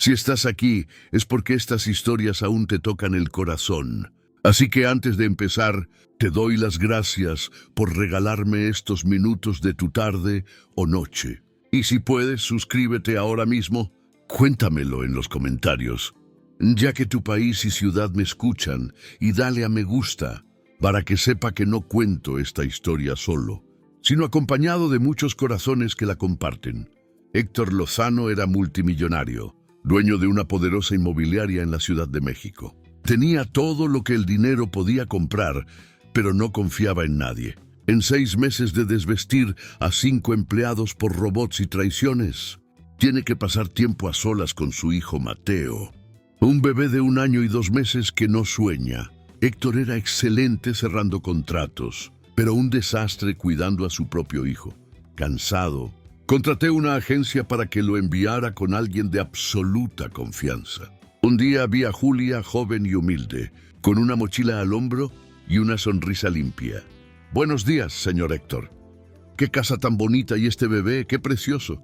Si estás aquí, es porque estas historias aún te tocan el corazón. Así que antes de empezar, te doy las gracias por regalarme estos minutos de tu tarde o noche. Y si puedes, suscríbete ahora mismo. Cuéntamelo en los comentarios, ya que tu país y ciudad me escuchan, y dale a me gusta, para que sepa que no cuento esta historia solo, sino acompañado de muchos corazones que la comparten. Héctor Lozano era multimillonario, dueño de una poderosa inmobiliaria en la Ciudad de México. Tenía todo lo que el dinero podía comprar, pero no confiaba en nadie. En 6 meses de desvestir a 5 empleados por robots y traiciones, tiene que pasar tiempo a solas con su hijo Mateo, un bebé de 1 año y 2 meses que no sueña. Héctor era excelente cerrando contratos, pero un desastre cuidando a su propio hijo. Cansado, contraté una agencia para que lo enviara con alguien de absoluta confianza. Un día vi a Julia, joven y humilde, con una mochila al hombro y una sonrisa limpia. «Buenos días, señor Héctor. ¡Qué casa tan bonita y este bebé, qué precioso!»,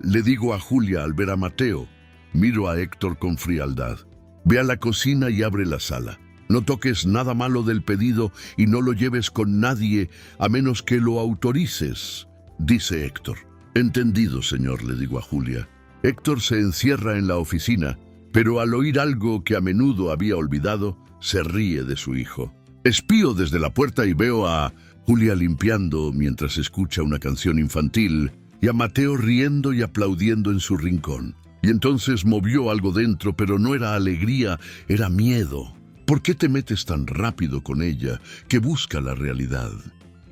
le digo a Julia al ver a Mateo. Miro a Héctor con frialdad. «Ve a la cocina y abre la sala. No toques nada malo del pedido y no lo lleves con nadie a menos que lo autorices», dice Héctor. «Entendido, señor», le digo a Julia. Héctor se encierra en la oficina, pero al oír algo que a menudo había olvidado, se ríe de su hijo. Espío desde la puerta y veo a Julia limpiando mientras escucha una canción infantil y a Mateo riendo y aplaudiendo en su rincón. Y entonces movió algo dentro, pero no era alegría, era miedo. ¿Por qué te metes tan rápido con ella, que busca la realidad?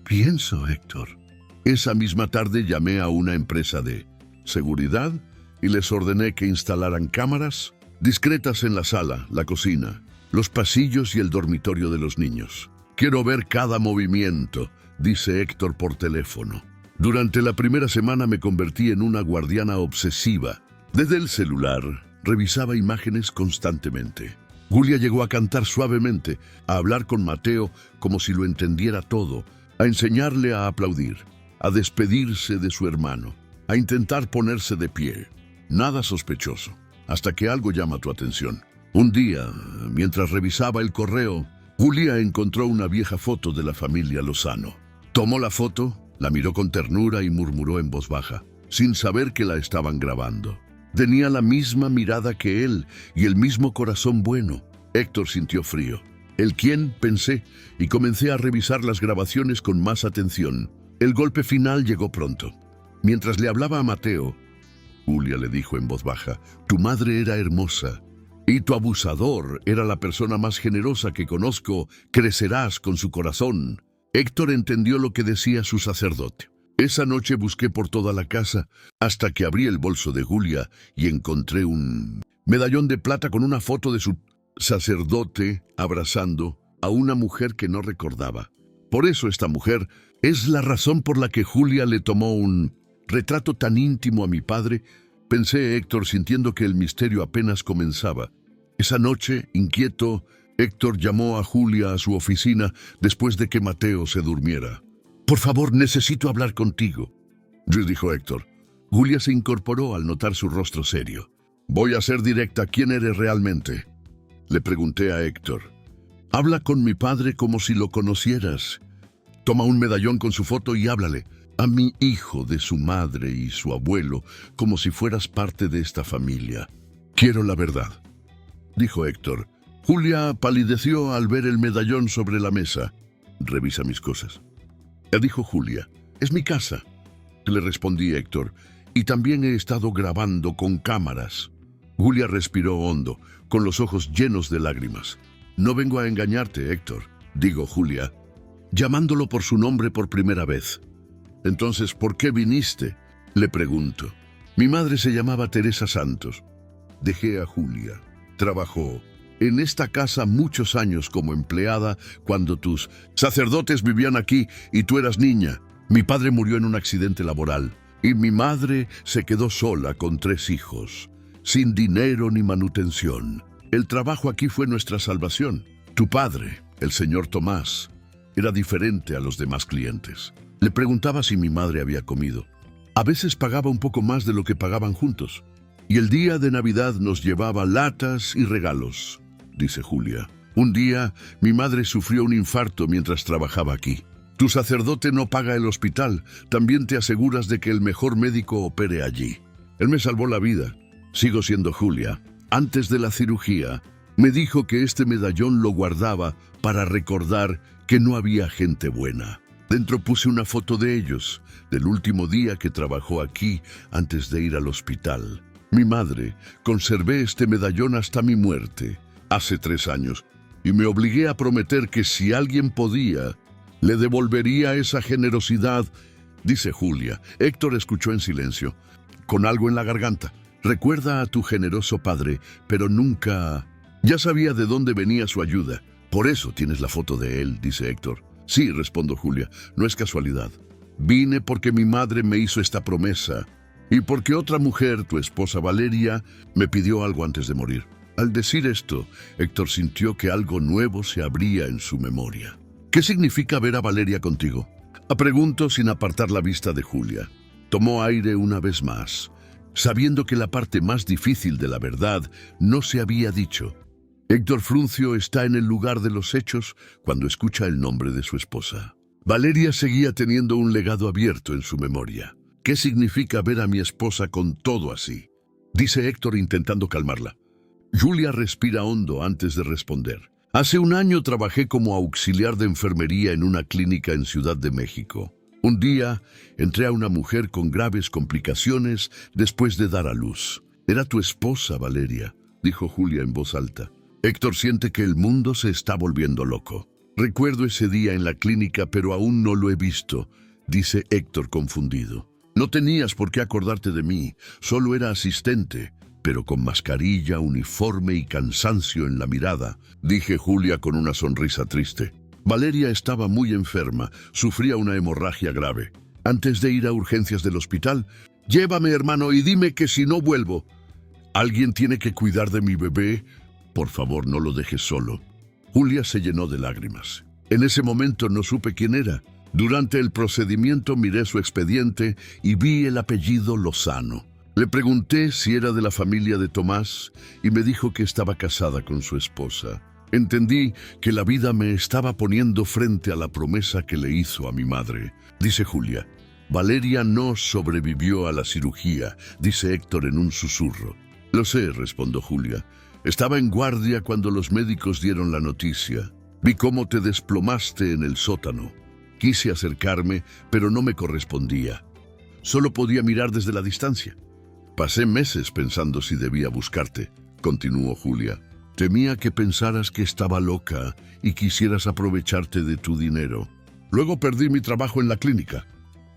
Pienso, Héctor. Esa misma tarde llamé a una empresa de seguridad y les ordené que instalaran cámaras discretas en la sala, la cocina, los pasillos y el dormitorio de los niños. «Quiero ver cada movimiento», dice Héctor por teléfono. Durante la primera semana me convertí en una guardiana obsesiva. Desde el celular, revisaba imágenes constantemente. Julia llegó a cantar suavemente, a hablar con Mateo como si lo entendiera todo, a enseñarle a aplaudir, a despedirse de su hermano, a intentar ponerse de pie. Nada sospechoso, hasta que algo llama tu atención. Un día, mientras revisaba el correo, Julia encontró una vieja foto de la familia Lozano. Tomó la foto, la miró con ternura y murmuró en voz baja, sin saber que la estaban grabando. Tenía la misma mirada que él y el mismo corazón bueno. Héctor sintió frío. ¿El quién?, pensé, y comencé a revisar las grabaciones con más atención. El golpe final llegó pronto. Mientras le hablaba a Mateo, Julia le dijo en voz baja, «Tu madre era hermosa, y tu abusador era la persona más generosa que conozco. Crecerás con su corazón». Héctor entendió lo que decía su sacerdote. Esa noche busqué por toda la casa hasta que abrí el bolso de Julia y encontré un medallón de plata con una foto de su sacerdote abrazando a una mujer que no recordaba. Por eso esta mujer es la razón por la que Julia le tomó un retrato tan íntimo a mi padre, pensé Héctor, sintiendo que el misterio apenas comenzaba. Esa noche, inquieto, Héctor llamó a Julia a su oficina después de que Mateo se durmiera. «Por favor, necesito hablar contigo», le dijo Héctor. Julia se incorporó al notar su rostro serio. «Voy a ser directa, ¿quién eres realmente?», le pregunté a Héctor. «Habla con mi padre como si lo conocieras. Toma un medallón con su foto y háblale a mi hijo de su madre y su abuelo como si fueras parte de esta familia. Quiero la verdad», dijo Héctor. Julia palideció al ver el medallón sobre la mesa. «Revisa mis cosas», dijo Julia. «Es mi casa», le respondí Héctor, «y también he estado grabando con cámaras». Julia respiró hondo, con los ojos llenos de lágrimas. «No vengo a engañarte, Héctor», digo Julia, llamándolo por su nombre por primera vez. «Entonces, ¿por qué viniste?», le pregunto. «Mi madre se llamaba Teresa Santos. Dejé a Julia. Trabajó en esta casa muchos años como empleada cuando tus sacerdotes vivían aquí y tú eras niña. Mi padre murió en un accidente laboral y mi madre se quedó sola con 3 hijos, sin dinero ni manutención. El trabajo aquí fue nuestra salvación. Tu padre, el señor Tomás, era diferente a los demás clientes. Le preguntaba si mi madre había comido. A veces pagaba un poco más de lo que pagaban juntos. Y el día de Navidad nos llevaba latas y regalos, dice Julia. Un día mi madre sufrió un infarto mientras trabajaba aquí. Tu sacerdote no paga el hospital, también te aseguras de que el mejor médico opere allí. Él me salvó la vida. Sigo siendo Julia. Antes de la cirugía, me dijo que este medallón lo guardaba para recordar que no había gente buena. Dentro puse una foto de ellos, del último día que trabajó aquí antes de ir al hospital. Mi madre, conservé este medallón hasta mi muerte, hace 3 años, y me obligué a prometer que si alguien podía, le devolvería esa generosidad, dice Julia. Héctor escuchó en silencio, con algo en la garganta. Recuerda a tu generoso padre, pero nunca... Ya sabía de dónde venía su ayuda. Por eso tienes la foto de él, dice Héctor. Sí, respondo Julia, no es casualidad. Vine porque mi madre me hizo esta promesa y porque otra mujer, tu esposa Valeria, me pidió algo antes de morir. Al decir esto, Héctor sintió que algo nuevo se abría en su memoria. ¿Qué significa ver a Valeria contigo? Preguntó sin apartar la vista de Julia. Tomó aire una vez más, sabiendo que la parte más difícil de la verdad no se había dicho. Héctor Fruncio está en el lugar de los hechos cuando escucha el nombre de su esposa. Valeria seguía teniendo un legado abierto en su memoria. ¿Qué significa ver a mi esposa con todo así?, dice Héctor intentando calmarla. Julia respira hondo antes de responder. Hace 1 año trabajé como auxiliar de enfermería en una clínica en Ciudad de México. Un día entré a una mujer con graves complicaciones después de dar a luz. Era tu esposa, Valeria, dijo Julia en voz alta. Héctor siente que el mundo se está volviendo loco. Recuerdo ese día en la clínica, pero aún no lo he visto, dice Héctor confundido. No tenías por qué acordarte de mí, solo era asistente, pero con mascarilla, uniforme y cansancio en la mirada, dije Julia con una sonrisa triste. Valeria estaba muy enferma, sufría una hemorragia grave. Antes de ir a urgencias del hospital, llévame, hermano, y dime que si no vuelvo, ¿alguien tiene que cuidar de mi bebé? Por favor, no lo dejes solo. Julia se llenó de lágrimas. En ese momento no supe quién era. Durante el procedimiento miré su expediente y vi el apellido Lozano. Le pregunté si era de la familia de Tomás y me dijo que estaba casada con su esposa. Entendí que la vida me estaba poniendo frente a la promesa que le hizo a mi madre, dice Julia. Valeria no sobrevivió a la cirugía, dice Héctor en un susurro. Lo sé, respondió Julia. Estaba en guardia cuando los médicos dieron la noticia. Vi cómo te desplomaste en el sótano. Quise acercarme, pero no me correspondía. Solo podía mirar desde la distancia. Pasé meses pensando si debía buscarte, continuó Julia. Temía que pensaras que estaba loca y quisieras aprovecharte de tu dinero. Luego perdí mi trabajo en la clínica.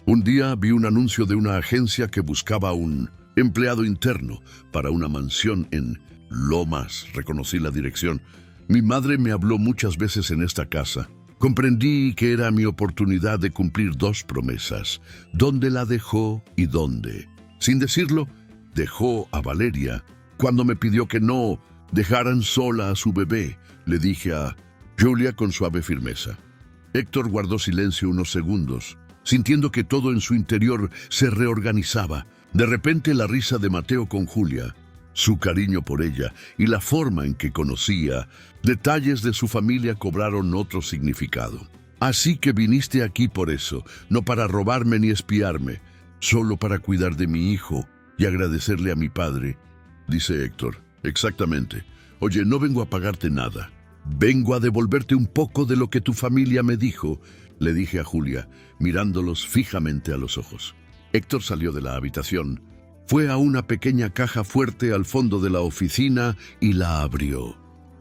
Un día vi un anuncio de una agencia que buscaba un empleado interno para una mansión en Lomas. Reconocí la dirección. Mi madre me habló muchas veces en esta casa. Comprendí que era mi oportunidad de cumplir 2 promesas. ¿Dónde la dejó y dónde? Sin decirlo, dejó a Valeria. Cuando me pidió que no dejaran sola a su bebé, le dije a Julia con suave firmeza. Héctor guardó silencio unos segundos, sintiendo que todo en su interior se reorganizaba. De repente la risa de Mateo con Julia, su cariño por ella y la forma en que conocía, detalles de su familia cobraron otro significado. Así que viniste aquí por eso, no para robarme ni espiarme, solo para cuidar de mi hijo y agradecerle a mi padre, dice Héctor. Exactamente. Oye, no vengo a pagarte nada. Vengo a devolverte un poco de lo que tu familia me dijo, le dije a Julia, mirándolos fijamente a los ojos. Héctor salió de la habitación. Fue a una pequeña caja fuerte al fondo de la oficina y la abrió.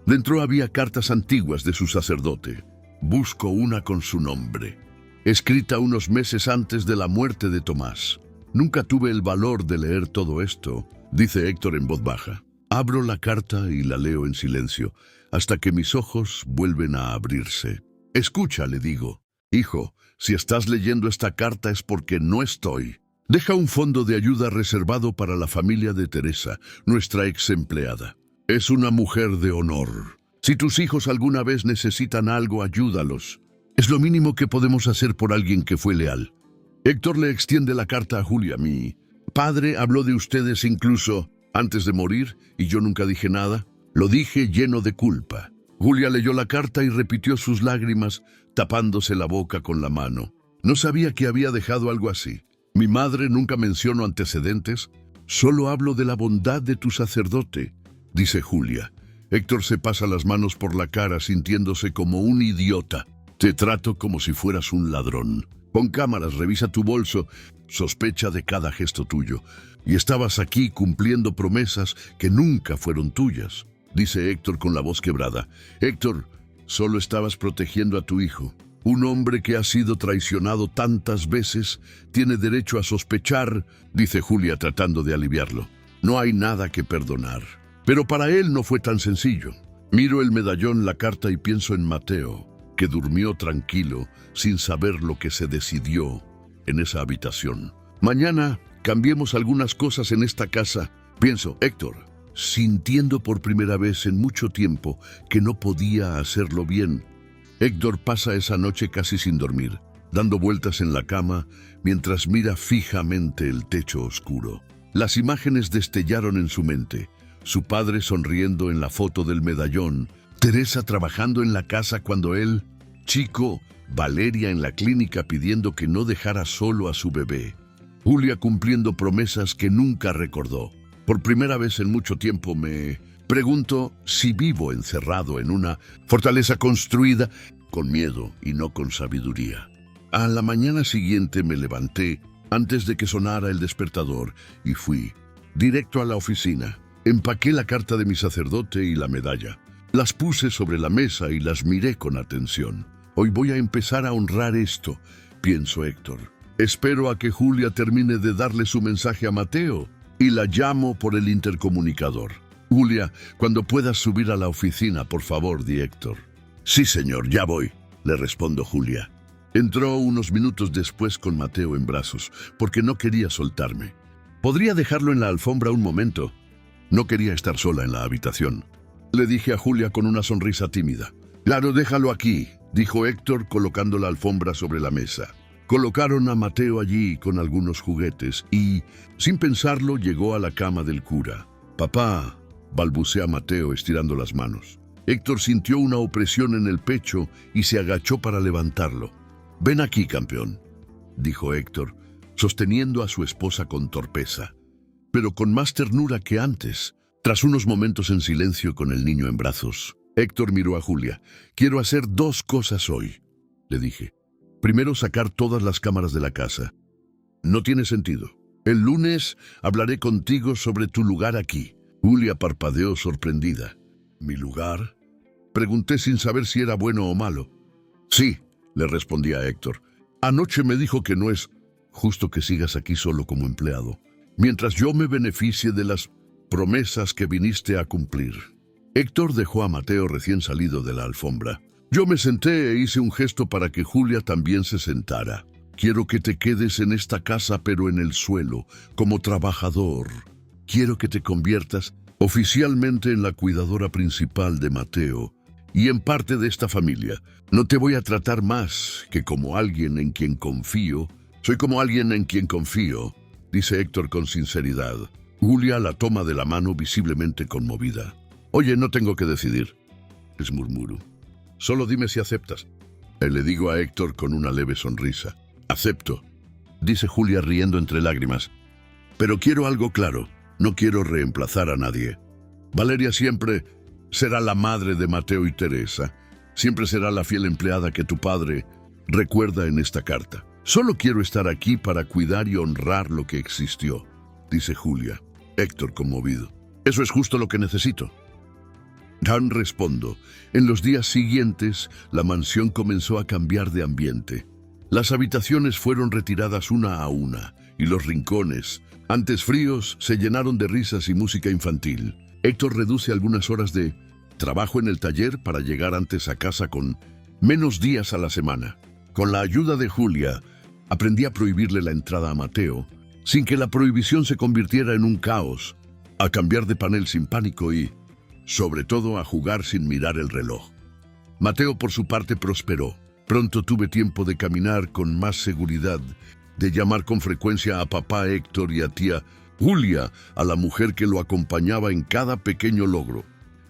Dentro había cartas antiguas de su sacerdote. Busco una con su nombre, escrita unos meses antes de la muerte de Tomás. Nunca tuve el valor de leer todo esto, dice Héctor en voz baja. Abro la carta y la leo en silencio, hasta que mis ojos vuelven a abrirse. Escucha, le digo. Hijo, si estás leyendo esta carta es porque no estoy. Deja un fondo de ayuda reservado para la familia de Teresa, nuestra ex empleada. Es una mujer de honor. Si tus hijos alguna vez necesitan algo, ayúdalos. Es lo mínimo que podemos hacer por alguien que fue leal. Héctor le extiende la carta a Julia. Mi padre habló de ustedes incluso. antes de morir, y yo nunca dije nada. Lo dije lleno de culpa. Julia leyó la carta y repitió sus lágrimas, tapándose la boca con la mano. No sabía que había dejado algo así. Mi madre nunca mencionó antecedentes. Solo hablo de la bondad de tu sacerdote, dice Julia. Héctor se pasa las manos por la cara sintiéndose como un idiota. Te trato como si fueras un ladrón. Pon cámaras, revisa tu bolso. Sospecha de cada gesto tuyo. Y estabas aquí cumpliendo promesas que nunca fueron tuyas, dice Héctor con la voz quebrada. Héctor, solo estabas protegiendo a tu hijo. Un hombre que ha sido traicionado tantas veces tiene derecho a sospechar, dice Julia tratando de aliviarlo. No hay nada que perdonar. Pero para él no fue tan sencillo. Miro el medallón, la carta y pienso en Mateo, que durmió tranquilo sin saber lo que se decidió en esa habitación. Mañana cambiemos algunas cosas en esta casa, pienso. Héctor, sintiendo por primera vez en mucho tiempo que no podía hacerlo bien. Héctor pasa esa noche casi sin dormir, dando vueltas en la cama mientras mira fijamente el techo oscuro. Las imágenes destellaron en su mente. Su padre sonriendo en la foto del medallón, Teresa trabajando en la casa cuando él, chico, Valeria en la clínica pidiendo que no dejara solo a su bebé. Julia cumpliendo promesas que nunca recordó. Por primera vez en mucho tiempo me pregunto si vivo encerrado en una fortaleza construida con miedo y no con sabiduría. A la mañana siguiente me levanté antes de que sonara el despertador y fui directo a la oficina. Empaqué la carta de mi sacerdote y la medalla. Las puse sobre la mesa y las miré con atención. Hoy voy a empezar a honrar esto, pienso Héctor. Espero a que Julia termine de darle su mensaje a Mateo y la llamo por el intercomunicador. Julia, cuando puedas subir a la oficina, por favor, di Héctor. Sí, señor, ya voy, le respondo Julia. Entró unos minutos después con Mateo en brazos, porque no quería soltarme. ¿Podría dejarlo en la alfombra un momento? No quería estar sola en la habitación. Le dije a Julia con una sonrisa tímida. Claro, déjalo aquí, dijo Héctor colocando la alfombra sobre la mesa. Colocaron a Mateo allí con algunos juguetes y, sin pensarlo, llegó a la cama del cura. Papá, balbucea Mateo estirando las manos. Héctor sintió una opresión en el pecho y se agachó para levantarlo. Ven aquí, campeón, dijo Héctor, sosteniendo a su esposa con torpeza, pero con más ternura que antes. Tras unos momentos en silencio con el niño en brazos, Héctor miró a Julia. Quiero hacer 2 cosas hoy, le dije. Primero, sacar todas las cámaras de la casa. No tiene sentido. El lunes hablaré contigo sobre tu lugar aquí. Julia parpadeó sorprendida. ¿Mi lugar? Pregunté sin saber si era bueno o malo. Sí, le respondí a Héctor. Anoche me dijo que no es justo que sigas aquí solo como empleado, mientras yo me beneficie de las promesas que viniste a cumplir. Héctor dejó a Mateo recién salido de la alfombra. Yo me senté e hice un gesto para que Julia también se sentara. Quiero que te quedes en esta casa, pero en el suelo, como trabajador. Quiero que te conviertas oficialmente en la cuidadora principal de Mateo y en parte de esta familia. No te voy a tratar más que como alguien en quien confío. Soy como alguien en quien confío, dice Héctor con sinceridad. Julia la toma de la mano visiblemente conmovida. Oye, no tengo que decidir, les murmuro. Solo dime si aceptas. Le digo a Héctor con una leve sonrisa. Acepto, dice Julia riendo entre lágrimas. Pero quiero algo claro. No quiero reemplazar a nadie. Valeria siempre será la madre de Mateo y Teresa. Siempre será la fiel empleada que tu padre recuerda en esta carta. Solo quiero estar aquí para cuidar y honrar lo que existió, dice Julia. Héctor conmovido. Eso es justo lo que necesito. Dan respondo. En los días siguientes, la mansión comenzó a cambiar de ambiente. Las habitaciones fueron retiradas una a una, y los rincones, antes fríos, se llenaron de risas y música infantil. Héctor reduce algunas horas de trabajo en el taller para llegar antes a casa con menos días a la semana. Con la ayuda de Julia, aprendí a prohibirle la entrada a Mateo, sin que la prohibición se convirtiera en un caos, a cambiar de panel sin pánico y, sobre todo, a jugar sin mirar el reloj. Mateo, por su parte, prosperó. Pronto tuve tiempo de caminar con más seguridad, de llamar con frecuencia a papá Héctor y a tía Julia a la mujer que lo acompañaba en cada pequeño logro.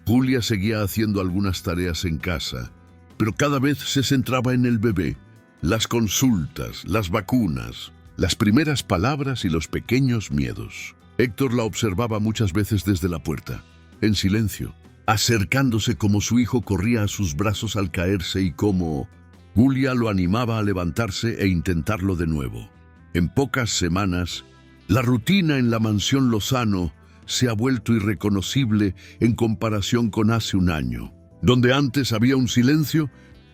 Julia seguía haciendo algunas tareas en casa, pero cada vez se centraba en el bebé, las consultas, las vacunas, las primeras palabras y los pequeños miedos. Héctor la observaba muchas veces desde la puerta, en silencio, acercándose como su hijo corría a sus brazos al caerse y como Julia lo animaba a levantarse e intentarlo de nuevo. En pocas semanas, la rutina en la mansión Lozano se ha vuelto irreconocible en comparación con hace un año, donde antes había un silencio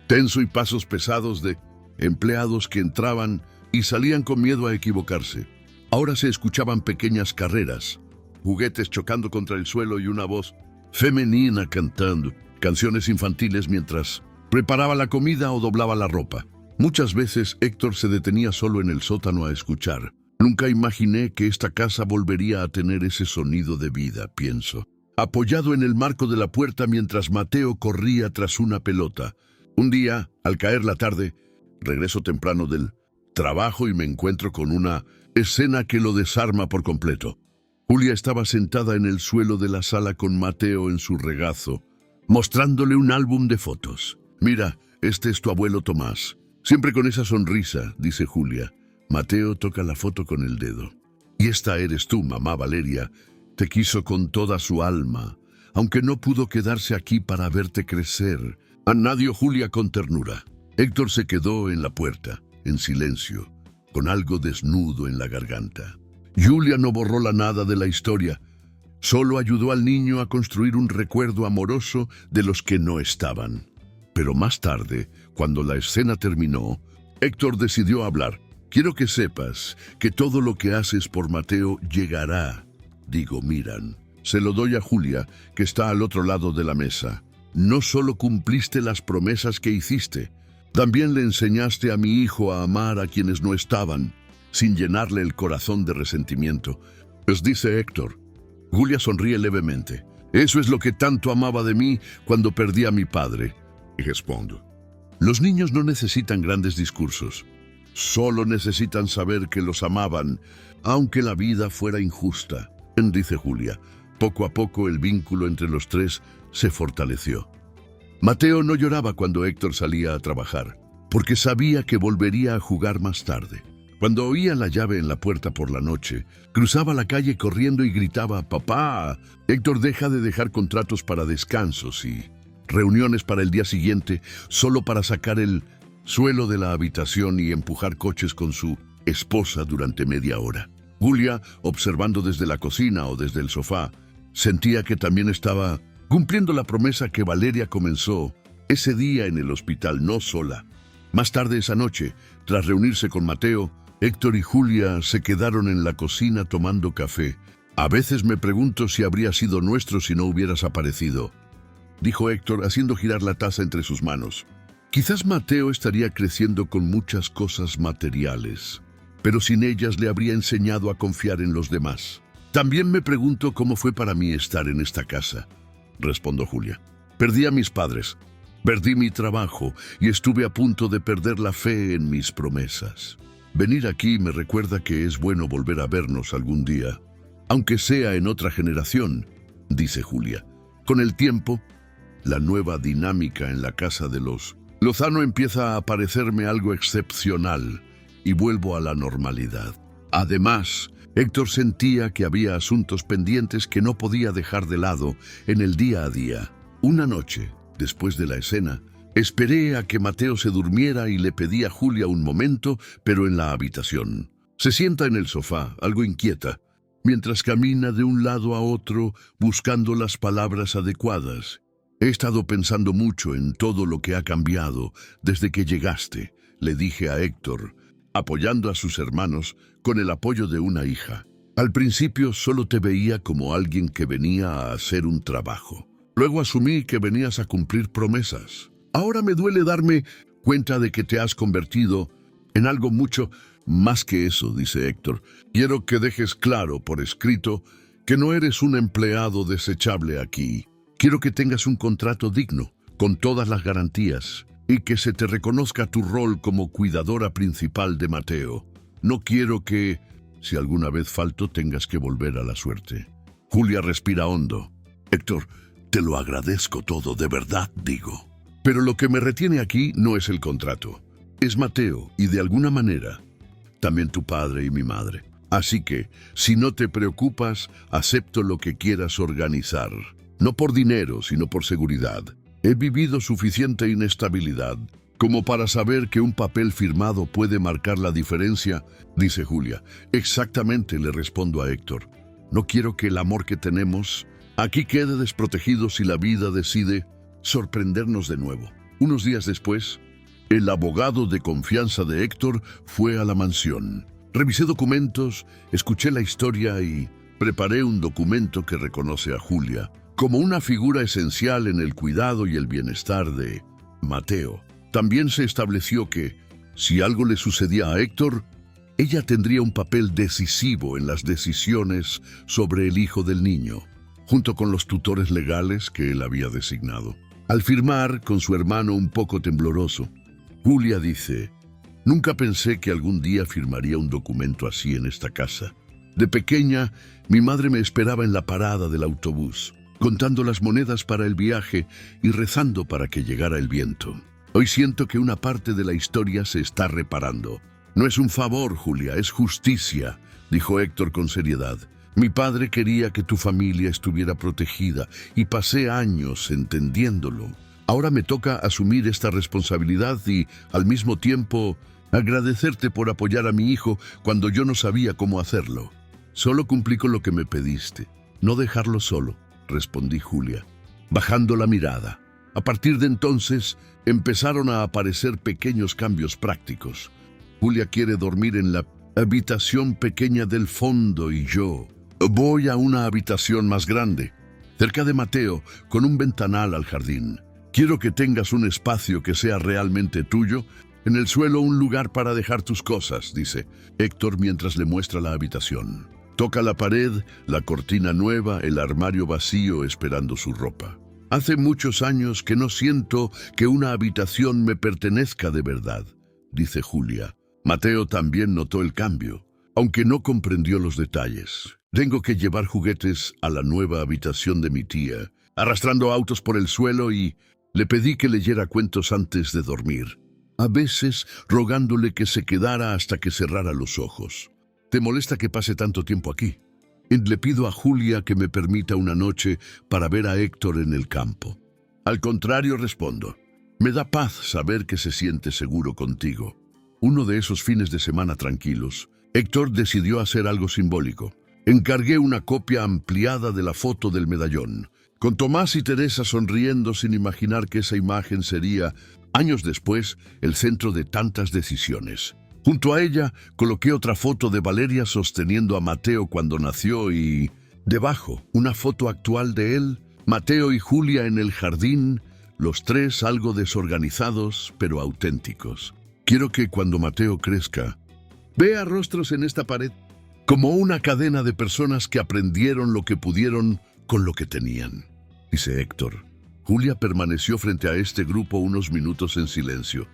tenso y pasos pesados de empleados que entraban y salían con miedo a equivocarse. Ahora se escuchaban pequeñas carreras, juguetes chocando contra el suelo y una voz femenina cantando canciones infantiles mientras preparaba la comida o doblaba la ropa. Muchas veces Héctor se detenía solo en el sótano a escuchar. Nunca imaginé que esta casa volvería a tener ese sonido de vida, pienso. Apoyado en el marco de la puerta mientras Mateo corría tras una pelota. Un día, al caer la tarde, regreso temprano del trabajo y me encuentro con una escena que lo desarma por completo. Julia estaba sentada en el suelo de la sala con Mateo en su regazo, mostrándole un álbum de fotos. «Mira, este es tu abuelo Tomás. Siempre con esa sonrisa», dice Julia. Mateo toca la foto con el dedo. «Y esta eres tú, mamá Valeria. Te quiso con toda su alma, aunque no pudo quedarse aquí para verte crecer», añadió Julia con ternura. Héctor se quedó en la puerta, en silencio, con algo desnudo en la garganta. Julia no borró la nada de la historia, solo ayudó al niño a construir un recuerdo amoroso de los que no estaban. Pero más tarde, cuando la escena terminó, Héctor decidió hablar. «Quiero que sepas que todo lo que haces por Mateo llegará». Digo, miran. Se lo doy a Julia, que está al otro lado de la mesa. «No solo cumpliste las promesas que hiciste, también le enseñaste a mi hijo a amar a quienes no estaban, sin llenarle el corazón de resentimiento». Pues dice Héctor. Julia sonríe levemente. «Eso es lo que tanto amaba de mí cuando perdí a mi padre». Y respondo. Los niños no necesitan grandes discursos. Solo necesitan saber que los amaban, aunque la vida fuera injusta, dice Julia. Poco a poco el vínculo entre los tres se fortaleció. Mateo no lloraba cuando Héctor salía a trabajar, porque sabía que volvería a jugar más tarde. Cuando oía la llave en la puerta por la noche, cruzaba la calle corriendo y gritaba: «¡Papá!». Héctor deja de dejar contratos para descansos y reuniones para el día siguiente solo para sacar el suelo de la habitación y empujar coches con su esposa durante media hora. Julia, observando desde la cocina o desde el sofá, sentía que también estaba cumpliendo la promesa que Valeria comenzó ese día en el hospital, no sola. Más tarde esa noche, tras reunirse con Mateo, Héctor y Julia se quedaron en la cocina tomando café. «A veces me pregunto si habría sido nuestro si no hubieras aparecido», dijo Héctor haciendo girar la taza entre sus manos. «Quizás Mateo estaría creciendo con muchas cosas materiales, pero sin ellas le habría enseñado a confiar en los demás. También me pregunto cómo fue para mí estar en esta casa», respondió Julia. «Perdí a mis padres, perdí mi trabajo y estuve a punto de perder la fe en mis promesas. Venir aquí me recuerda que es bueno volver a vernos algún día, aunque sea en otra generación», dice Julia. Con el tiempo, la nueva dinámica en la casa de los Lozano empieza a parecerme algo excepcional y vuelvo a la normalidad. Además, Héctor sentía que había asuntos pendientes que no podía dejar de lado en el día a día. Una noche, después de la escena, esperé a que Mateo se durmiera y le pedí a Julia un momento, pero en la habitación. Se sienta en el sofá, algo inquieta, mientras camina de un lado a otro buscando las palabras adecuadas. «He estado pensando mucho en todo lo que ha cambiado desde que llegaste», le dije a Héctor, apoyando a sus hermanos con el apoyo de una hija. «Al principio solo te veía como alguien que venía a hacer un trabajo. Luego asumí que venías a cumplir promesas. Ahora me duele darme cuenta de que te has convertido en algo mucho más que eso», dice Héctor. «Quiero que dejes claro por escrito que no eres un empleado desechable aquí. Quiero que tengas un contrato digno, con todas las garantías, y que se te reconozca tu rol como cuidadora principal de Mateo. No quiero que Si alguna vez falto, tengas que volver a la suerte. Julia respira hondo. Héctor, te lo agradezco todo, de verdad digo. Pero lo que me retiene aquí no es el contrato. Es Mateo y de alguna manera también tu padre y mi madre. Así que, si no te preocupas, acepto lo que quieras organizar. No por dinero, sino por seguridad. He vivido suficiente inestabilidad como para saber que un papel firmado puede marcar la diferencia, dice Julia. Exactamente, le respondo a Héctor. No quiero que el amor que tenemos aquí quede desprotegido si la vida decide sorprendernos de nuevo. Unos días después, el abogado de confianza de Héctor fue a la mansión. Revisé documentos, escuché la historia y preparé un documento que reconoce a Julia como una figura esencial en el cuidado y el bienestar de Mateo. También se estableció que, si algo le sucedía a Héctor, ella tendría un papel decisivo en las decisiones sobre el hijo del niño, junto con los tutores legales que él había designado. Al firmar, con su hermano un poco tembloroso, Julia dice: nunca pensé que algún día firmaría un documento así en esta casa. De pequeña, mi madre me esperaba en la parada del autobús, contando las monedas para el viaje y rezando para que llegara el viento. Hoy siento que una parte de la historia se está reparando. No es un favor, Julia, es justicia, dijo Héctor con seriedad. Mi padre quería que tu familia estuviera protegida y pasé años entendiéndolo. Ahora me toca asumir esta responsabilidad y, al mismo tiempo, agradecerte por apoyar a mi hijo cuando yo no sabía cómo hacerlo. Solo cumplí con lo que me pediste, no dejarlo solo, respondí Julia, bajando la mirada. A partir de entonces, empezaron a aparecer pequeños cambios prácticos. Julia quiere dormir en la habitación pequeña del fondo y yo voy a una habitación más grande, cerca de Mateo, con un ventanal al jardín. Quiero que tengas un espacio que sea realmente tuyo. En el suelo un lugar para dejar tus cosas, dice Héctor mientras le muestra la habitación. Toca la pared, la cortina nueva, el armario vacío esperando su ropa. Hace muchos años que no siento que una habitación me pertenezca de verdad, dice Julia. Mateo también notó el cambio, aunque no comprendió los detalles. Tengo que llevar juguetes a la nueva habitación de mi tía, arrastrando autos por el suelo, y le pedí que leyera cuentos antes de dormir, a veces rogándole que se quedara hasta que cerrara los ojos. ¿Te molesta que pase tanto tiempo aquí? Le pido a Julia que me permita una noche para ver a Héctor en el campo. Al contrario, respondo. Me da paz saber que se siente seguro contigo. Uno de esos fines de semana tranquilos, Héctor decidió hacer algo simbólico. Encargué una copia ampliada de la foto del medallón, con Tomás y Teresa sonriendo sin imaginar que esa imagen sería, años después, el centro de tantas decisiones. Junto a ella, coloqué otra foto de Valeria sosteniendo a Mateo cuando nació y, debajo, una foto actual de él, Mateo y Julia en el jardín, los tres algo desorganizados, pero auténticos. Quiero que cuando Mateo crezca, vea rostros en esta pared, como una cadena de personas que aprendieron lo que pudieron con lo que tenían, dice Héctor. Julia permaneció frente a este grupo unos minutos en silencio.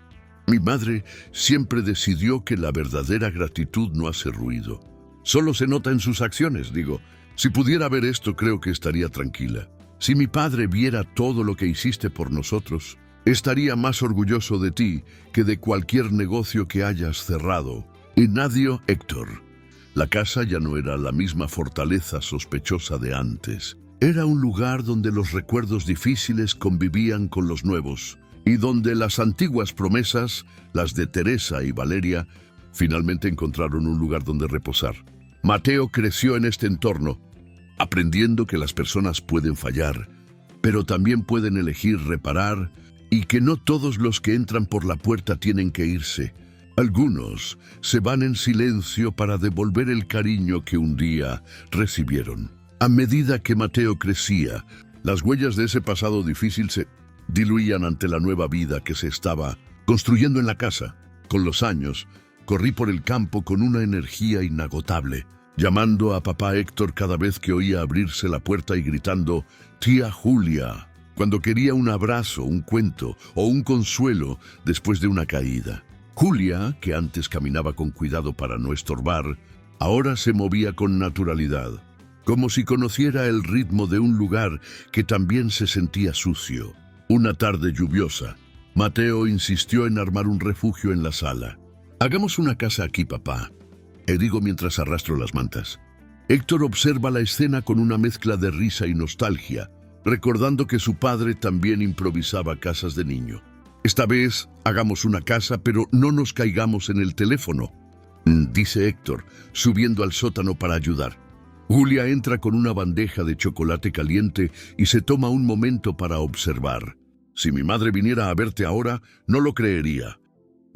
Mi madre siempre decidió que la verdadera gratitud no hace ruido. Solo se nota en sus acciones, digo. Si pudiera ver esto, creo que estaría tranquila. Si mi padre viera todo lo que hiciste por nosotros, estaría más orgulloso de ti que de cualquier negocio que hayas cerrado. Y nadie, Héctor. La casa ya no era la misma fortaleza sospechosa de antes. Era un lugar donde los recuerdos difíciles convivían con los nuevos, y donde las antiguas promesas, las de Teresa y Valeria, finalmente encontraron un lugar donde reposar. Mateo creció en este entorno, aprendiendo que las personas pueden fallar, pero también pueden elegir reparar, y que no todos los que entran por la puerta tienen que irse. Algunos se van en silencio para devolver el cariño que un día recibieron. A medida que Mateo crecía, las huellas de ese pasado difícil se diluían ante la nueva vida que se estaba construyendo en la casa. Con los años, corrí por el campo con una energía inagotable, llamando a papá Héctor cada vez que oía abrirse la puerta y gritando «Tía Julia», cuando quería un abrazo, un cuento o un consuelo después de una caída. Julia, que antes caminaba con cuidado para no estorbar, Ahora se movía con naturalidad, como si conociera el ritmo de un lugar que también se sentía sucio. Una tarde lluviosa, Mateo insistió en armar un refugio en la sala. «Hagamos una casa aquí, papá», digo mientras arrastro las mantas. Héctor observa la escena con una mezcla de risa y nostalgia, recordando que su padre también improvisaba casas de niño. «Esta vez hagamos una casa, pero no nos caigamos en el teléfono», dice Héctor, subiendo al sótano para ayudar. Julia entra con una bandeja de chocolate caliente y se toma un momento para observar. «Si mi madre viniera a verte ahora, no lo creería».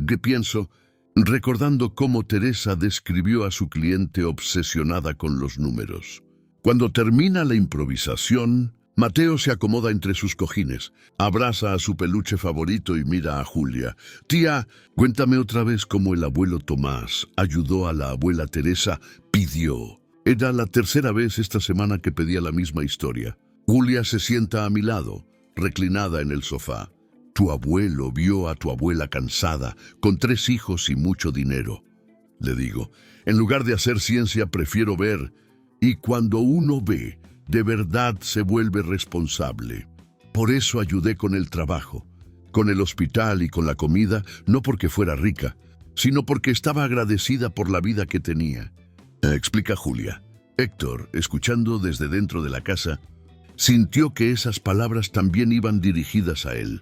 ¿Qué pienso? Recordando cómo Teresa describió a su cliente obsesionada con los números. Cuando termina la improvisación, Mateo se acomoda entre sus cojines, abraza a su peluche favorito y mira a Julia. «Tía, cuéntame otra vez cómo el abuelo Tomás ayudó a la abuela Teresa, pidió». Era la tercera vez esta semana que pedía la misma historia. Julia se sienta a mi lado, reclinada en el sofá. «Tu abuelo vio a tu abuela cansada, con 3 hijos y mucho dinero», le digo. «En lugar de hacer ciencia, prefiero ver. Y cuando uno ve, de verdad se vuelve responsable. Por eso ayudé con el trabajo, con el hospital y con la comida, no porque fuera rica, sino porque estaba agradecida por la vida que tenía», explica Julia. Héctor, escuchando desde dentro de la casa, sintió que esas palabras también iban dirigidas a él.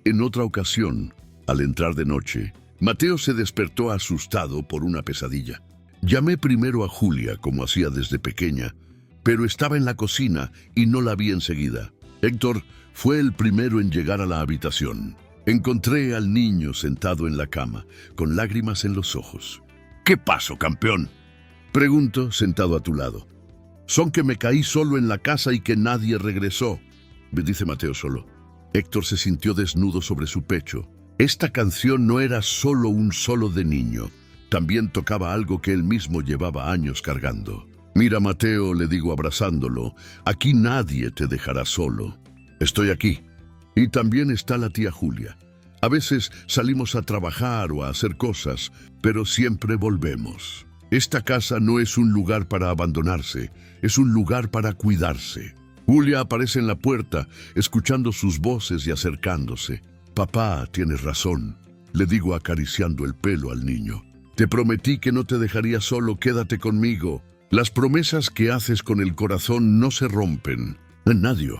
En otra ocasión, al entrar de noche, Mateo se despertó asustado por una pesadilla. Llamé primero a Julia, como hacía desde pequeña, pero estaba en la cocina y no la vi enseguida. Héctor fue el primero en llegar a la habitación. Encontré al niño sentado en la cama, con lágrimas en los ojos. «¿Qué pasó, campeón?», pregunto, sentado a tu lado. «Son que me caí solo en la casa y que nadie regresó», me dice Mateo solo. Héctor se sintió desnudo sobre su pecho. Esta canción no era solo un solo de niño, también tocaba algo que él mismo llevaba años cargando. «Mira, Mateo», le digo abrazándolo, «aquí nadie te dejará solo. Estoy aquí». Y también está la tía Julia. A veces salimos a trabajar o a hacer cosas, pero siempre volvemos. Esta casa no es un lugar para abandonarse, es un lugar para cuidarse. Julia aparece en la puerta, escuchando sus voces y acercándose. «Papá, tienes razón», le digo acariciando el pelo al niño. «Te prometí que no te dejaría solo, quédate conmigo». Las promesas que haces con el corazón no se rompen. Nadie.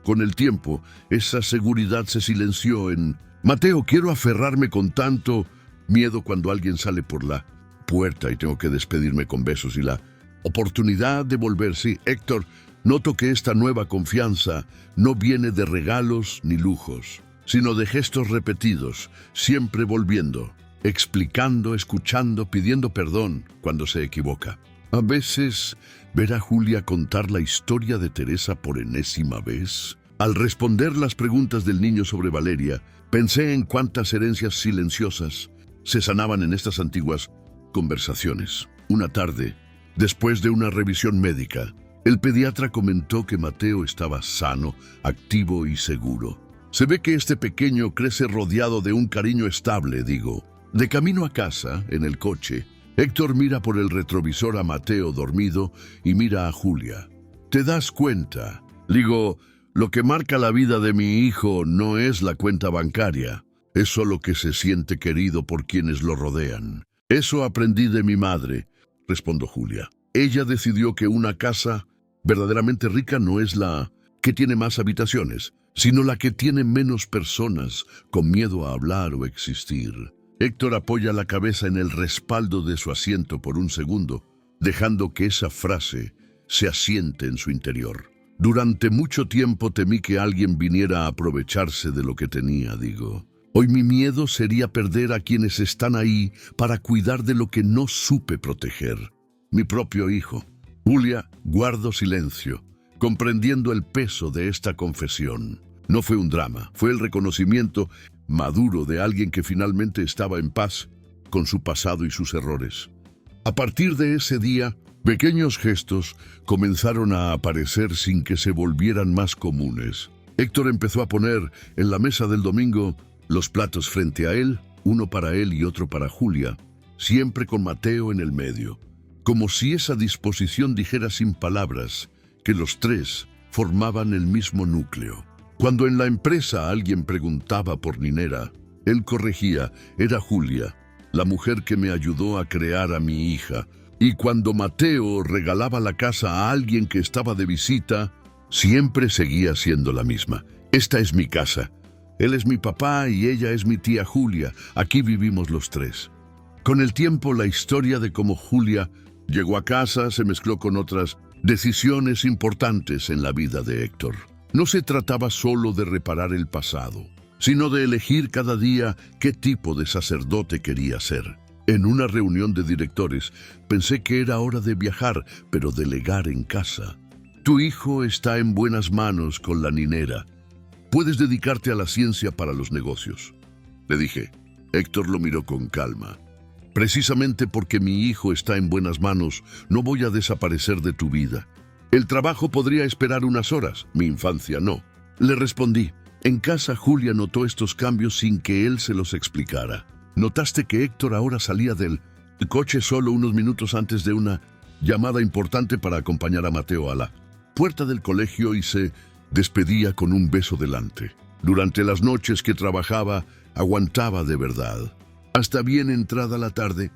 Con el tiempo, esa seguridad se silenció en... «Mateo, quiero aferrarme con tanto miedo cuando alguien sale por la puerta y tengo que despedirme con besos y la oportunidad de volver». Sí, Héctor, noto que esta nueva confianza no viene de regalos ni lujos, sino de gestos repetidos, siempre volviendo, explicando, escuchando, pidiendo perdón cuando se equivoca. A veces, ver a Julia contar la historia de Teresa por enésima vez. Al responder las preguntas del niño sobre Valeria, pensé en cuántas herencias silenciosas se sanaban en estas antiguas conversaciones. Una tarde, después de una revisión médica, el pediatra comentó que Mateo estaba sano, activo y seguro. «Se ve que este pequeño crece rodeado de un cariño estable», digo. De camino a casa, en el coche, Héctor mira por el retrovisor a Mateo dormido y mira a Julia. «¿Te das cuenta?», digo, «lo que marca la vida de mi hijo no es la cuenta bancaria, es solo que se siente querido por quienes lo rodean». «Eso aprendí de mi madre», respondió Julia. «Ella decidió que una casa verdaderamente rica no es la que tiene más habitaciones, sino la que tiene menos personas con miedo a hablar o existir». Héctor apoya la cabeza en el respaldo de su asiento por un segundo, dejando que esa frase se asiente en su interior. «Durante mucho tiempo temí que alguien viniera a aprovecharse de lo que tenía», digo. «Hoy mi miedo sería perder a quienes están ahí para cuidar de lo que no supe proteger. Mi propio hijo». Julia guardó silencio, comprendiendo el peso de esta confesión. No fue un drama, fue el reconocimiento maduro de alguien que finalmente estaba en paz con su pasado y sus errores. A partir de ese día, pequeños gestos comenzaron a aparecer sin que se volvieran más comunes. Héctor empezó a poner en la mesa del domingo los platos frente a él, uno para él y otro para Julia, siempre con Mateo en el medio. como si esa disposición dijera sin palabras que los tres formaban el mismo núcleo. Cuando en la empresa alguien preguntaba por Ninera, él corregía: era Julia, la mujer que me ayudó a crear a mi hija. Y cuando Mateo regalaba la casa a alguien que estaba de visita, siempre seguía siendo la misma: esta es mi casa. Él es mi papá y ella es mi tía Julia. Aquí vivimos los tres. Con el tiempo, la historia de cómo Julia llegó a casa se mezcló con otras decisiones importantes en la vida de Héctor. No se trataba solo de reparar el pasado, sino de elegir cada día qué tipo de sacerdote quería ser. En una reunión de directores, pensé que era hora de viajar, pero delegar en casa. Tu hijo está en buenas manos con la Ninera. Puedes dedicarte a la ciencia para los negocios, le dije. Héctor lo miró con calma. Precisamente porque mi hijo está en buenas manos, no voy a desaparecer de tu vida. El trabajo podría esperar unas horas, mi infancia no. Le respondí. En casa, Julia notó estos cambios sin que él se los explicara. ¿Notaste que Héctor ahora salía del coche solo unos minutos antes de una llamada importante para acompañar a Mateo a la puerta del colegio y se despedía con un beso delante? Durante las noches que trabajaba, aguantaba de verdad. Hasta bien entrada la tarde,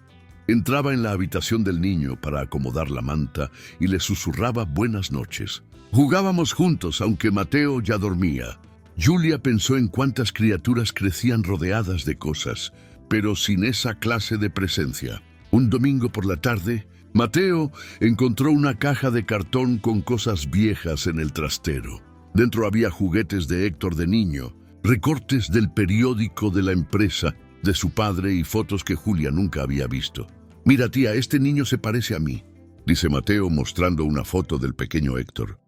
entraba en la habitación del niño para acomodar la manta y le susurraba buenas noches. Jugábamos juntos, aunque Mateo ya dormía. Julia pensó en cuántas criaturas crecían rodeadas de cosas, pero sin esa clase de presencia. Un domingo por la tarde, Mateo encontró una caja de cartón con cosas viejas en el trastero. Dentro había juguetes de Héctor de niño, recortes del periódico de la empresa, de su padre y fotos que Julia nunca había visto. Mira, tía, este niño se parece a mí, dice Mateo mostrando una foto del pequeño Héctor.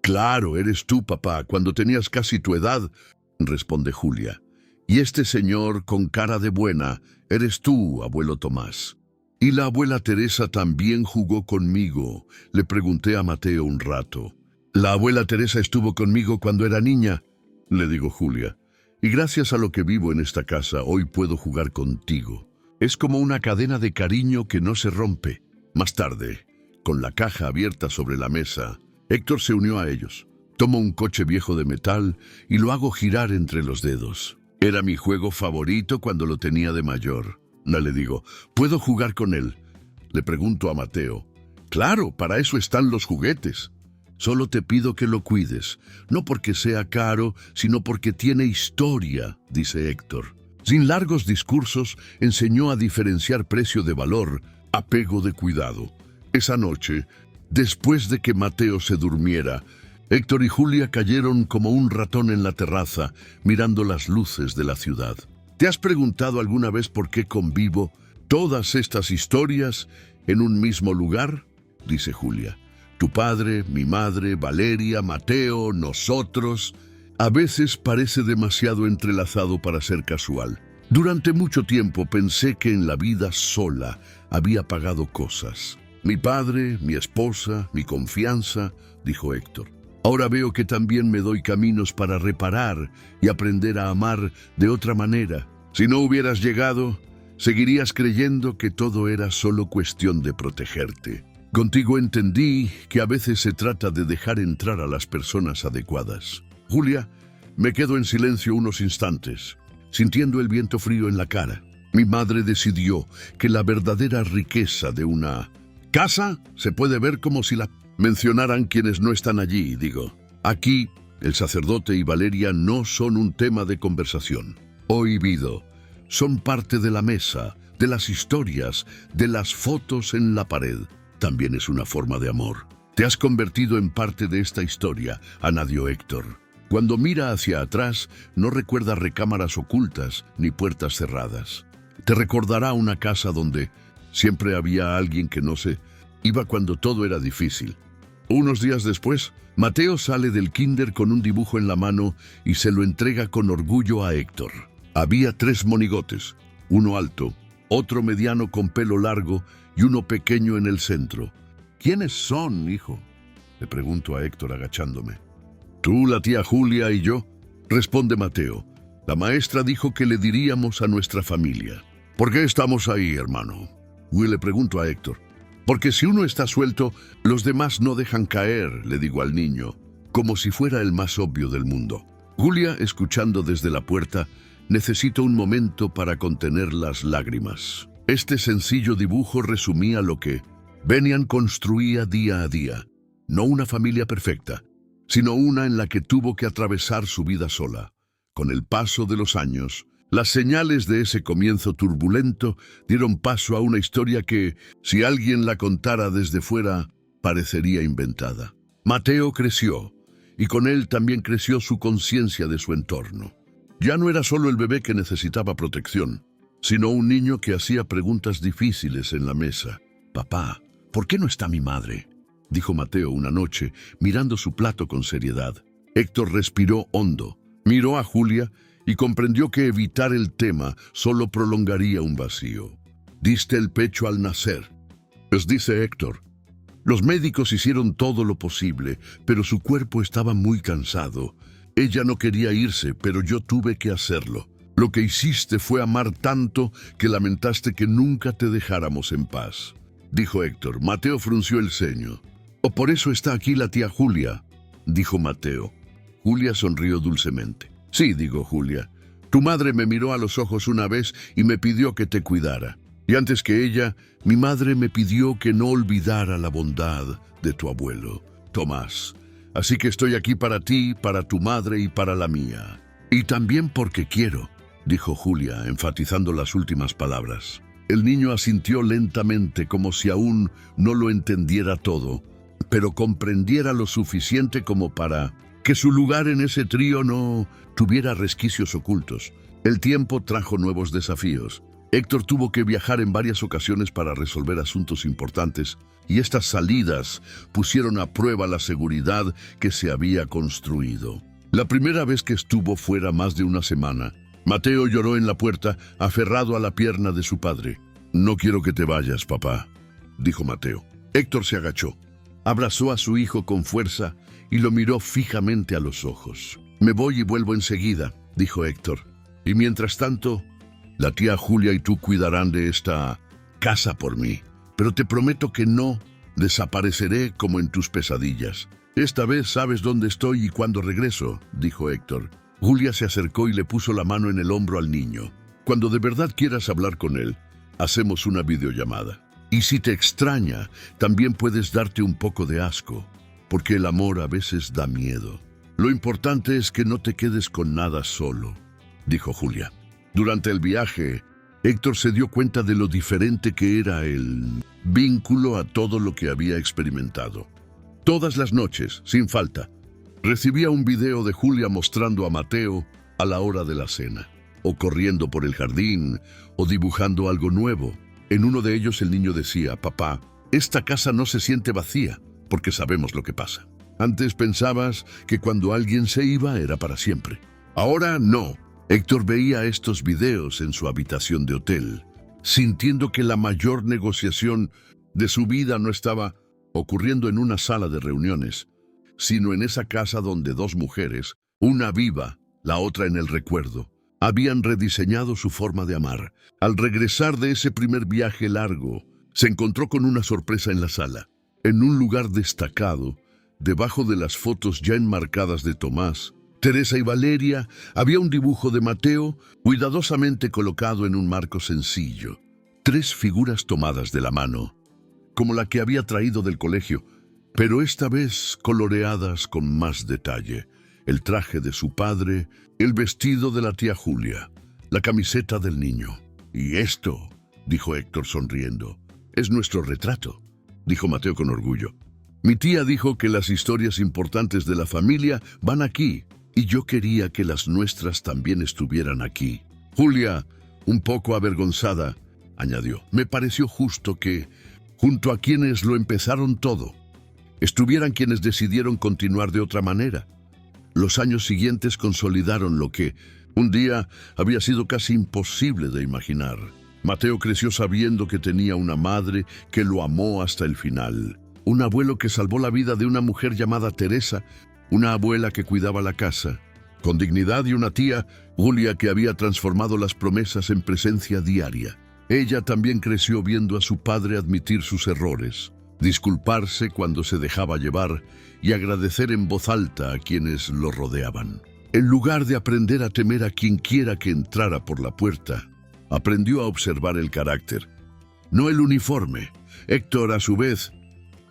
Claro, eres tú, papá, cuando tenías casi tu edad, responde Julia. Y este señor con cara de buena, eres tú, abuelo Tomás. ¿Y la abuela Teresa también jugó conmigo?, le pregunté a Mateo un rato. La abuela Teresa estuvo conmigo cuando era niña, le digo Julia. Y gracias a lo que vivo en esta casa, hoy puedo jugar contigo. Es como una cadena de cariño que no se rompe. Más tarde, con la caja abierta sobre la mesa, Héctor se unió a ellos. Tomo un coche viejo de metal y lo hago girar entre los dedos. Era mi juego favorito cuando lo tenía de mayor. No le digo, ¿puedo jugar con él? Le pregunto a Mateo. Claro, para eso están los juguetes. Solo te pido que lo cuides, no porque sea caro, sino porque tiene historia, dice Héctor. Sin largos discursos, enseñó a diferenciar precio de valor, apego de cuidado. Esa noche, después de que Mateo se durmiera, Héctor y Julia cayeron como un ratón en la terraza, mirando las luces de la ciudad. ¿Te has preguntado alguna vez por qué convivo todas estas historias en un mismo lugar? Dice Julia. Tu padre, mi madre, Valeria, Mateo, nosotros. A veces parece demasiado entrelazado para ser casual. Durante mucho tiempo pensé que en la vida sola había pagado cosas. Mi padre, mi esposa, mi confianza, dijo Héctor. Ahora veo que también me doy caminos para reparar y aprender a amar de otra manera. Si no hubieras llegado, seguirías creyendo que todo era solo cuestión de protegerte. Contigo entendí que a veces se trata de dejar entrar a las personas adecuadas. Julia, me quedo en silencio unos instantes, sintiendo el viento frío en la cara. Mi madre decidió que la verdadera riqueza de una casa se puede ver como si la mencionaran quienes no están allí, digo. Aquí, el sacerdote y Valeria no son un tema de conversación. Oído, son parte de la mesa, de las historias, de las fotos en la pared. También es una forma de amor. Te has convertido en parte de esta historia, añadió Héctor. Cuando mira hacia atrás, no recuerda recámaras ocultas ni puertas cerradas. Te recordará una casa donde siempre había alguien que no se iba cuando todo era difícil. Unos días después, Mateo sale del kinder con un dibujo en la mano y se lo entrega con orgullo a Héctor. Había 3 monigotes, uno alto, otro mediano con pelo largo y uno pequeño en el centro. ¿Quiénes son, hijo?, le pregunto a Héctor agachándome. Tú, la tía Julia y yo, responde Mateo. La maestra dijo que le diríamos a nuestra familia. ¿Por qué estamos ahí, hermano?, le pregunto a Héctor. Porque si uno está suelto, los demás no dejan caer, le digo al niño, como si fuera el más obvio del mundo. Julia, escuchando desde la puerta, necesito un momento para contener las lágrimas. Este sencillo dibujo resumía lo que Bennion construía día a día. No una familia perfecta, sino una en la que tuvo que atravesar su vida sola. Con el paso de los años, las señales de ese comienzo turbulento dieron paso a una historia que, si alguien la contara desde fuera, parecería inventada. Mateo creció, y con él también creció su conciencia de su entorno. Ya no era solo el bebé que necesitaba protección, sino un niño que hacía preguntas difíciles en la mesa. «Papá, ¿por qué no está mi madre?», dijo Mateo una noche, mirando su plato con seriedad. Héctor respiró hondo, miró a Julia y comprendió que evitar el tema solo prolongaría un vacío. «Diste el pecho al nacer», les dice Héctor. Los médicos hicieron todo lo posible, pero su cuerpo estaba muy cansado. Ella no quería irse, pero yo tuve que hacerlo. Lo que hiciste fue amar tanto que lamentaste que nunca te dejáramos en paz, dijo Héctor. Mateo frunció el ceño. «¿O por eso está aquí la tía Julia?», dijo Mateo. Julia sonrió dulcemente. «Sí», dijo Julia. «Tu madre me miró a los ojos una vez y me pidió que te cuidara. Y antes que ella, mi madre me pidió que no olvidara la bondad de tu abuelo, Tomás. Así que estoy aquí para ti, para tu madre y para la mía. Y también porque quiero», dijo Julia, enfatizando las últimas palabras. El niño asintió lentamente, como si aún no lo entendiera todo, pero comprendiera lo suficiente como para que su lugar en ese trío no tuviera resquicios ocultos. El tiempo trajo nuevos desafíos. Héctor tuvo que viajar en varias ocasiones para resolver asuntos importantes, y estas salidas pusieron a prueba la seguridad que se había construido. La primera vez que estuvo fuera más de una semana, Mateo lloró en la puerta, aferrado a la pierna de su padre. «No quiero que te vayas, papá», dijo Mateo. Héctor se agachó, abrazó a su hijo con fuerza y lo miró fijamente a los ojos. «Me voy y vuelvo enseguida», dijo Héctor. «Y mientras tanto, la tía Julia y tú cuidarán de esta casa por mí. Pero te prometo que no desapareceré como en tus pesadillas. Esta vez sabes dónde estoy y cuándo regreso», dijo Héctor. Julia se acercó y le puso la mano en el hombro al niño. «Cuando de verdad quieras hablar con él, hacemos una videollamada. Y si te extraña, también puedes darte un poco de asco, porque el amor a veces da miedo. Lo importante es que no te quedes con nada solo», dijo Julia. Durante el viaje, Héctor se dio cuenta de lo diferente que era el vínculo a todo lo que había experimentado. Todas las noches, sin falta, recibía un video de Julia mostrando a Mateo a la hora de la cena, o corriendo por el jardín, o dibujando algo nuevo. En uno de ellos el niño decía: «Papá, esta casa no se siente vacía, porque sabemos lo que pasa. Antes pensabas que cuando alguien se iba era para siempre. Ahora no». Héctor veía estos videos en su habitación de hotel, sintiendo que la mayor negociación de su vida no estaba ocurriendo en una sala de reuniones, sino en esa casa donde dos mujeres, una viva, la otra en el recuerdo, habían rediseñado su forma de amar. Al regresar de ese primer viaje largo, se encontró con una sorpresa en la sala. En un lugar destacado, debajo de las fotos ya enmarcadas de Tomás, Teresa y Valeria, había un dibujo de Mateo cuidadosamente colocado en un marco sencillo. 3 figuras tomadas de la mano, como la que había traído del colegio, pero esta vez coloreadas con más detalle. El traje de su padre, el vestido de la tía Julia, la camiseta del niño. «Y esto», dijo Héctor sonriendo, «es nuestro retrato», dijo Mateo con orgullo. «Mi tía dijo que las historias importantes de la familia van aquí, y yo quería que las nuestras también estuvieran aquí». Julia, un poco avergonzada, añadió: «Me pareció justo que, junto a quienes lo empezaron todo, estuvieran quienes decidieron continuar de otra manera». Los años siguientes consolidaron lo que un día había sido casi imposible de imaginar. Mateo creció sabiendo que tenía una madre que lo amó hasta el final, un abuelo que salvó la vida de una mujer llamada Teresa, una abuela que cuidaba la casa con dignidad y una tía, Julia, que había transformado las promesas en presencia diaria. Ella también creció viendo a su padre admitir sus errores, disculparse cuando se dejaba llevar y agradecer en voz alta a quienes lo rodeaban. En lugar de aprender a temer a quien quiera que entrara por la puerta, aprendió a observar el carácter, no el uniforme. Héctor, a su vez,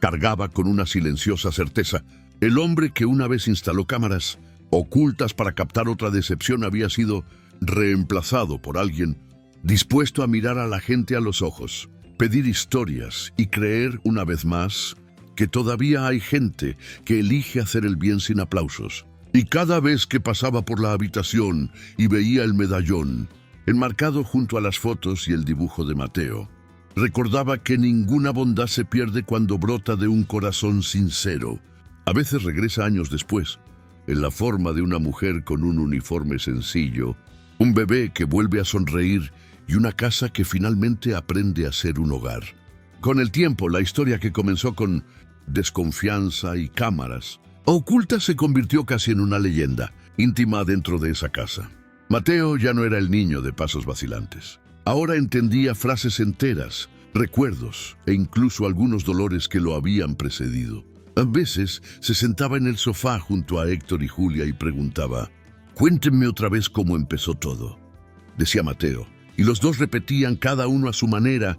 cargaba con una silenciosa certeza. El hombre que una vez instaló cámaras ocultas para captar otra decepción había sido reemplazado por alguien dispuesto a mirar a la gente a los ojos, pedir historias y creer una vez más que todavía hay gente que elige hacer el bien sin aplausos. Y cada vez que pasaba por la habitación y veía el medallón, enmarcado junto a las fotos y el dibujo de Mateo, recordaba que ninguna bondad se pierde cuando brota de un corazón sincero. A veces regresa años después, en la forma de una mujer con un uniforme sencillo, un bebé que vuelve a sonreír y una casa que finalmente aprende a ser un hogar. Con el tiempo, la historia que comenzó con desconfianza y cámaras ocultas se convirtió casi en una leyenda íntima dentro de esa casa. Mateo ya no era el niño de pasos vacilantes. Ahora entendía frases enteras, recuerdos e incluso algunos dolores que lo habían precedido. A veces se sentaba en el sofá junto a Héctor y Julia y preguntaba: «Cuéntenme otra vez cómo empezó todo», decía Mateo, y los dos repetían cada uno a su manera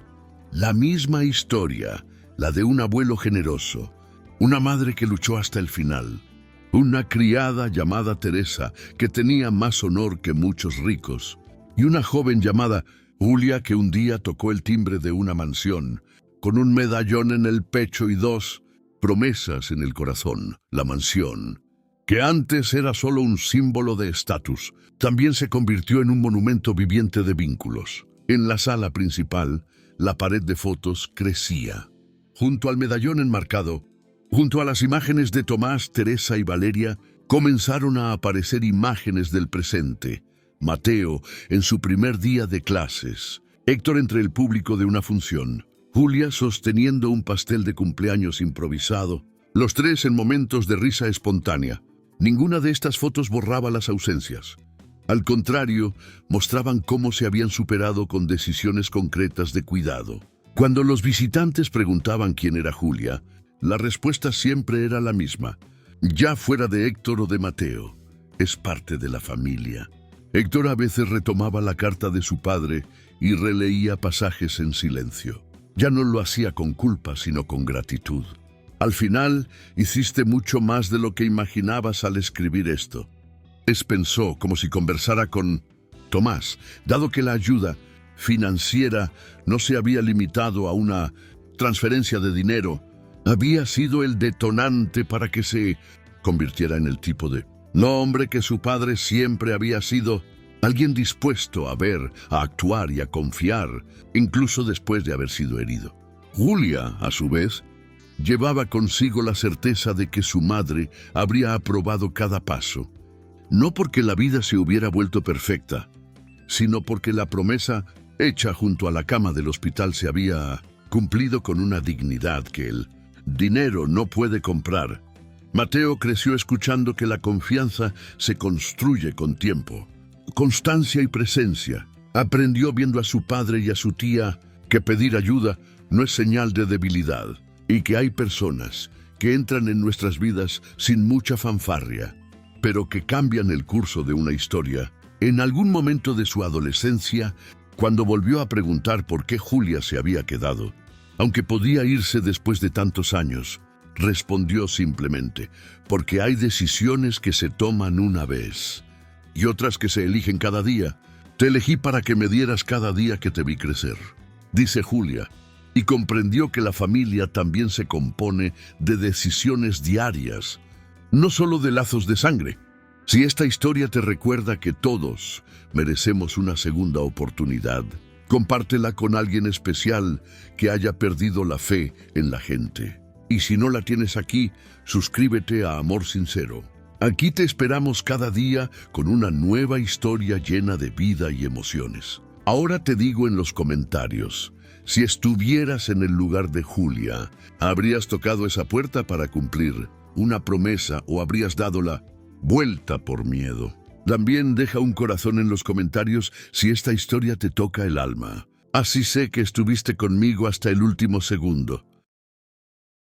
la misma historia, la de un abuelo generoso, una madre que luchó hasta el final, una criada llamada Teresa que tenía más honor que muchos ricos, y una joven llamada Julia que un día tocó el timbre de una mansión, con un medallón en el pecho y dos promesas en el corazón. La mansión, que antes era solo un símbolo de estatus, también se convirtió en un monumento viviente de vínculos. En la sala principal, la pared de fotos crecía. Junto al medallón enmarcado, junto a las imágenes de Tomás, Teresa y Valeria, comenzaron a aparecer imágenes del presente. Mateo en su primer día de clases, Héctor entre el público de una función, Julia sosteniendo un pastel de cumpleaños improvisado, los tres en momentos de risa espontánea. Ninguna de estas fotos borraba las ausencias. Al contrario, mostraban cómo se habían superado con decisiones concretas de cuidado. Cuando los visitantes preguntaban quién era Julia, la respuesta siempre era la misma. Ya fuera de Héctor o de Mateo, es parte de la familia. Héctor a veces retomaba la carta de su padre y releía pasajes en silencio. Ya no lo hacía con culpa, sino con gratitud. Al final, hiciste mucho más de lo que imaginabas al escribir esto. Pensó como si conversara con Tomás, dado que la ayuda financiera no se había limitado a una transferencia de dinero, había sido el detonante para que se convirtiera en el tipo de hombre que su padre siempre había sido, alguien dispuesto a ver, a actuar y a confiar, incluso después de haber sido herido. Julia, a su vez, llevaba consigo la certeza de que su madre habría aprobado cada paso, no porque la vida se hubiera vuelto perfecta, sino porque la promesa hecha junto a la cama del hospital se había cumplido con una dignidad que el dinero no puede comprar. Mateo creció escuchando que la confianza se construye con tiempo, constancia y presencia. Aprendió viendo a su padre y a su tía que pedir ayuda no es señal de debilidad y que hay personas que entran en nuestras vidas sin mucha fanfarria, pero que cambian el curso de una historia. En algún momento de su adolescencia, cuando volvió a preguntar por qué Julia se había quedado, aunque podía irse después de tantos años, respondió simplemente: porque hay decisiones que se toman una vez y otras que se eligen cada día. Te elegí para que me dieras cada día que te vi crecer, dice Julia, y comprendió que la familia también se compone de decisiones diarias, no solo de lazos de sangre. Si esta historia te recuerda que todos merecemos una segunda oportunidad, compártela con alguien especial que haya perdido la fe en la gente. Y si no la tienes aquí, suscríbete a Amor Sincero. Aquí te esperamos cada día con una nueva historia llena de vida y emociones. Ahora te digo en los comentarios, si estuvieras en el lugar de Julia, ¿habrías tocado esa puerta para cumplir una promesa o habrías dado la vuelta por miedo? También deja un corazón en los comentarios si esta historia te toca el alma. Así sé que estuviste conmigo hasta el último segundo.